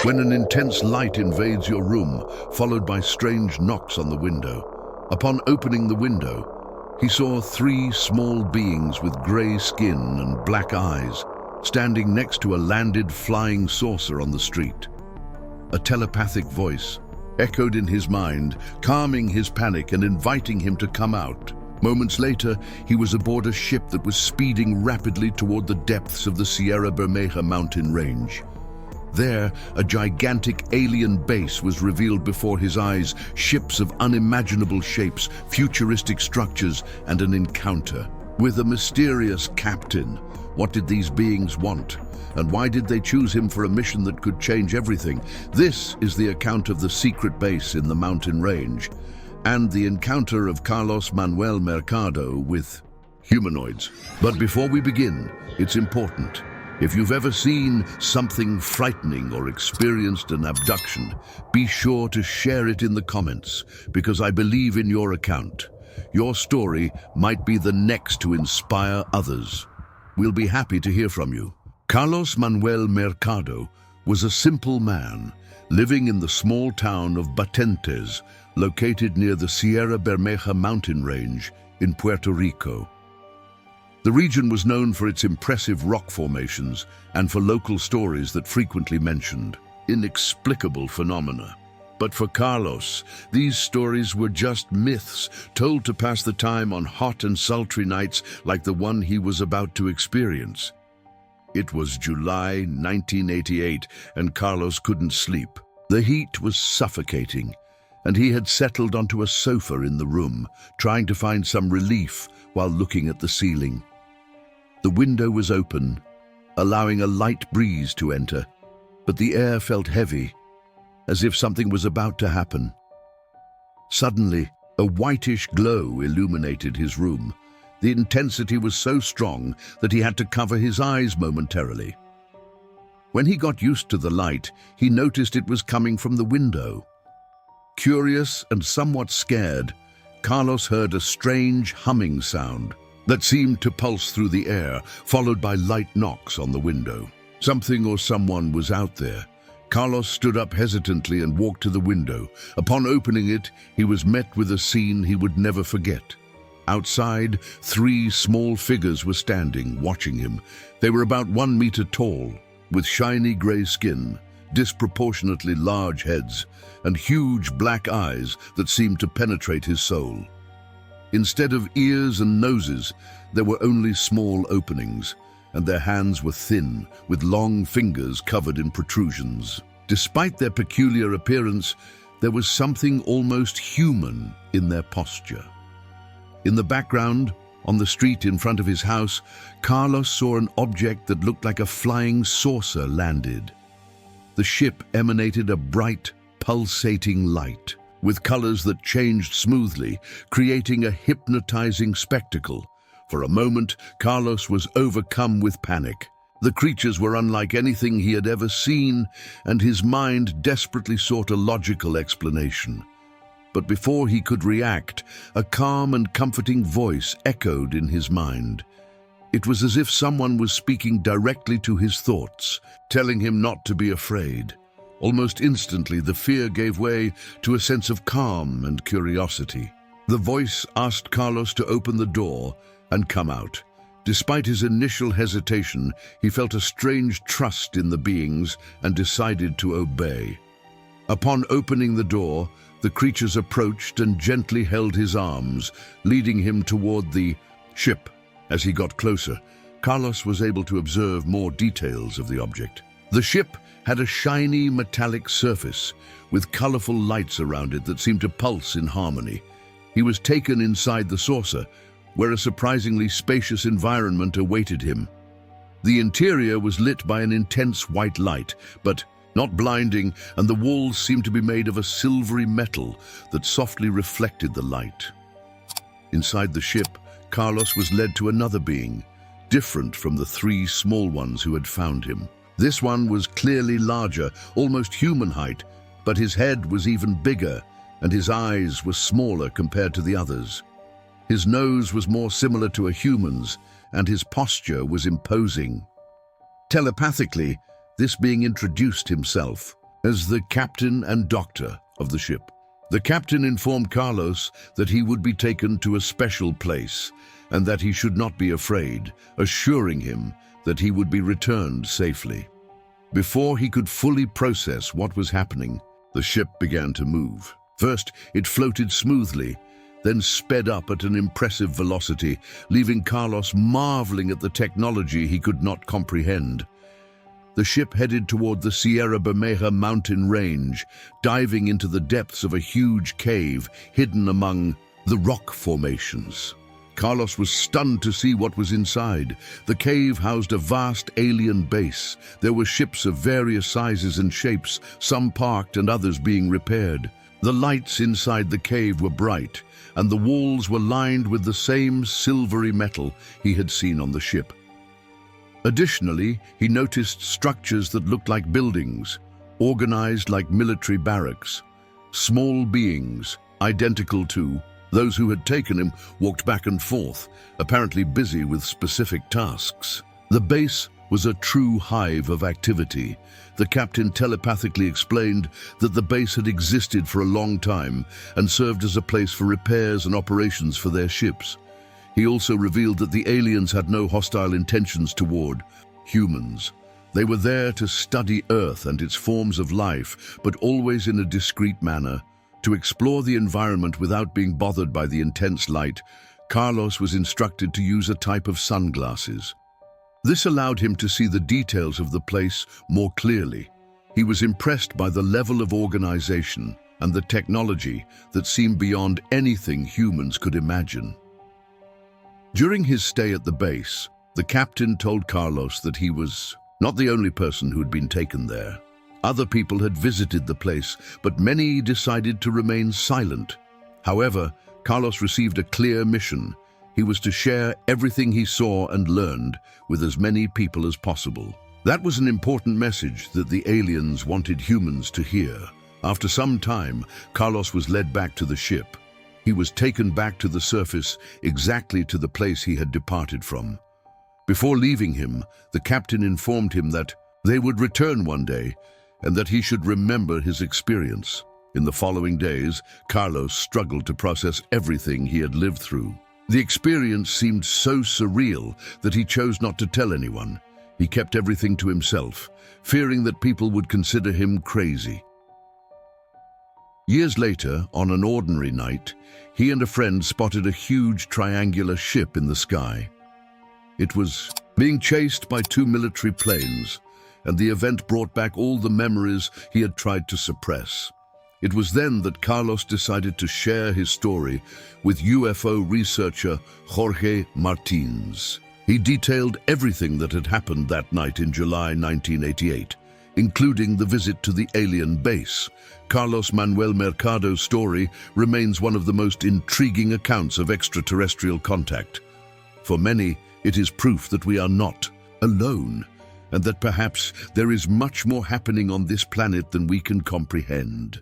when an intense light invades your room, followed by strange knocks on the window. Upon opening the window, he saw three small beings with gray skin and black eyes, standing next to a landed flying saucer on the street. A telepathic voice echoed in his mind, calming his panic and inviting him to come out. Moments later, he was aboard a ship that was speeding rapidly toward the depths of the Sierra Bermeja mountain range. There, a gigantic alien base was revealed before his eyes, ships of unimaginable shapes, futuristic structures, and an encounter with a mysterious captain. What did these beings want? And why did they choose him for a mission that could change everything? This is the account of the secret base in the mountain range, and the encounter of Carlos Manuel Mercado with humanoids. But before we begin, it's important. If you've ever seen something frightening or experienced an abduction, be sure to share it in the comments, because I believe in your account. Your story might be the next to inspire others. We'll be happy to hear from you. Carlos Manuel Mercado was a simple man living in the small town of Batentes, located near the Sierra Bermeja mountain range in Puerto Rico. The region was known for its impressive rock formations and for local stories that frequently mentioned inexplicable phenomena. But for Carlos, these stories were just myths told to pass the time on hot and sultry nights like the one he was about to experience. It was July 1988, and Carlos couldn't sleep. The heat was suffocating, and he had settled onto a sofa in the room, trying to find some relief while looking at the ceiling. The window was open, allowing a light breeze to enter, but the air felt heavy, as if something was about to happen. Suddenly, a whitish glow illuminated his room. The intensity was so strong that he had to cover his eyes momentarily. When he got used to the light, he noticed it was coming from the window. Curious and somewhat scared, Carlos heard a strange humming sound that seemed to pulse through the air, followed by light knocks on the window. Something or someone was out there. Carlos stood up hesitantly and walked to the window. Upon opening it, he was met with a scene he would never forget. Outside, three small figures were standing, watching him. They were about 1 meter tall, with shiny gray skin, disproportionately large heads, and huge black eyes that seemed to penetrate his soul. Instead of ears and noses, there were only small openings, and their hands were thin, with long fingers covered in protrusions. Despite their peculiar appearance, there was something almost human in their posture. In the background, on the street in front of his house, Carlos saw an object that looked like a flying saucer landed. The ship emanated a bright, pulsating light, with colors that changed smoothly, creating a hypnotizing spectacle. For a moment, Carlos was overcome with panic. The creatures were unlike anything he had ever seen, and his mind desperately sought a logical explanation. But before he could react, a calm and comforting voice echoed in his mind. It was as if someone was speaking directly to his thoughts, telling him not to be afraid. Almost instantly, the fear gave way to a sense of calm and curiosity. The voice asked Carlos to open the door and come out. Despite his initial hesitation, he felt a strange trust in the beings and decided to obey. Upon opening the door, the creatures approached and gently held his arms, leading him toward the ship. As he got closer, Carlos was able to observe more details of the object. The ship had a shiny metallic surface with colorful lights around it that seemed to pulse in harmony. He was taken inside the saucer, where a surprisingly spacious environment awaited him. The interior was lit by an intense white light, but not blinding, and the walls seemed to be made of a silvery metal that softly reflected the light. Inside the ship, Carlos was led to another being, different from the three small ones who had found him. This one was clearly larger, almost human height, but his head was even bigger, and his eyes were smaller compared to the others. His nose was more similar to a human's, and his posture was imposing. Telepathically, this being introduced himself. as the captain and doctor of the ship. The captain informed Carlos that he would be taken to a special place and that he should not be afraid, assuring him that he would be returned safely. Before he could fully process what was happening, the ship began to move. First, it floated smoothly, then sped up at an impressive velocity, leaving Carlos marveling at the technology he could not comprehend. The ship headed toward the Sierra Bermeja mountain range, diving into the depths of a huge cave hidden among the rock formations. Carlos was stunned to see what was inside. The cave housed a vast alien base. There were ships of various sizes and shapes, some parked and others being repaired. The lights inside the cave were bright, and the walls were lined with the same silvery metal he had seen on the ship. Additionally, he noticed structures that looked like buildings, organized like military barracks. Small beings, identical to those who had taken him, walked back and forth, apparently busy with specific tasks. The base was a true hive of activity. The captain telepathically explained that the base had existed for a long time and served as a place for repairs and operations for their ships. He also revealed that the aliens had no hostile intentions toward humans. They were there to study Earth and its forms of life, but always in a discreet manner. To explore the environment without being bothered by the intense light, Carlos was instructed to use a type of sunglasses. This allowed him to see the details of the place more clearly. He was impressed by the level of organization and the technology that seemed beyond anything humans could imagine. During his stay at the base, the captain told Carlos that he was not the only person who had been taken there. Other people had visited the place, but many decided to remain silent. However, Carlos received a clear mission. He was to share everything he saw and learned with as many people as possible. That was an important message that the aliens wanted humans to hear. After some time, Carlos was led back to the ship. He was taken back to the surface, exactly to the place he had departed from. Before leaving him, the captain informed him that they would return one day and that he should remember his experience. In the following days, Carlos struggled to process everything he had lived through. The experience seemed so surreal that he chose not to tell anyone. He kept everything to himself, fearing that people would consider him crazy. Years later, on an ordinary night, he and a friend spotted a huge triangular ship in the sky. It was being chased by two military planes, and the event brought back all the memories he had tried to suppress. It was then that Carlos decided to share his story with UFO researcher Jorge Martins. He detailed everything that had happened that night in July 1988, including the visit to the alien base. Carlos Manuel Mercado's story remains one of the most intriguing accounts of extraterrestrial contact. For many, it is proof that we are not alone, and that perhaps there is much more happening on this planet than we can comprehend.